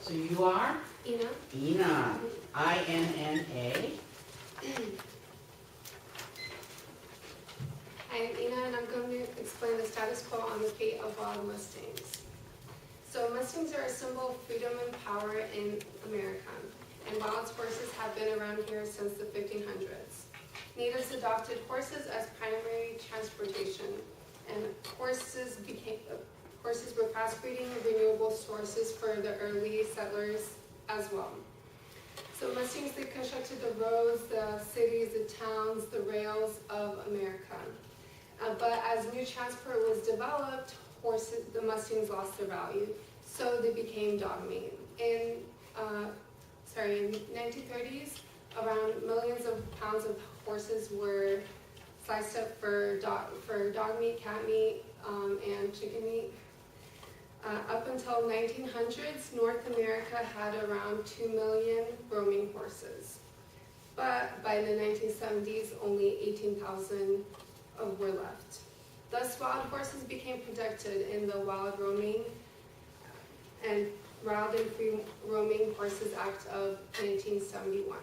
So you are? Ina. Ina. I-N-N-A. I am Ina, and I'm going to explain the status quo on the fate of wild Mustangs. So Mustangs are a symbol of freedom and power in America, and wild horses have been around here since the 1500s. Natives adopted horses as primary transportation, and horses were fast-breeding renewable sources for the early settlers as well. So Mustangs, they constructed the roads, the cities, the towns, the rails of America. But as new transport was developed, the Mustangs lost their value, so they became dog-meat. In 1930s, around millions of pounds of horses were sliced up for dog meat, cat meat, and chicken meat. Up until 1900s, North America had around 2 million roaming horses. But by the 1970s, only 18,000 were left. Thus, wild horses became protected in the Wild Roaming and Wild and Free Roaming Horses Act of 1971.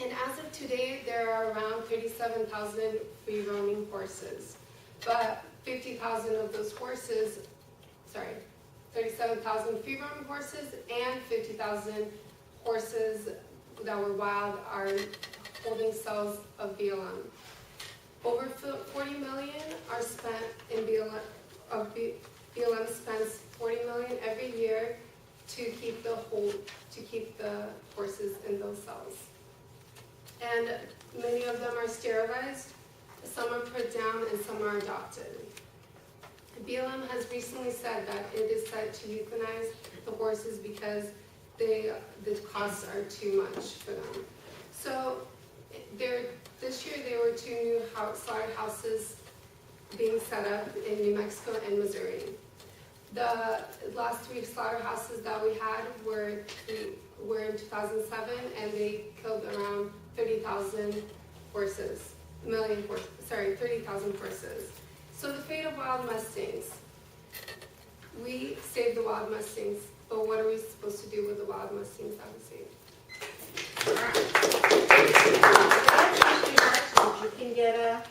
And as of today, there are around 37,000 free roaming horses. But 50,000 of those horses, 37,000 free roaming horses and 50,000 horses that were wild are holding cells of BLM. Over 40 million are spent in BLM. BLM spends 40 million every year to keep the horses in those cells. And many of them are sterilized, some are put down, and some are adopted. BLM has recently said that it is set to euthanize the horses because the costs are too much for them. So this year there were 2 new slaughterhouses being set up in New Mexico and Missouri. The last 3 slaughterhouses that we had were in 2007, and they killed around 30,000 horses. 30,000 horses. So the fate of wild Mustangs. We saved the wild Mustangs, but what are we supposed to do with the wild Mustangs that we saved? All right. You can get a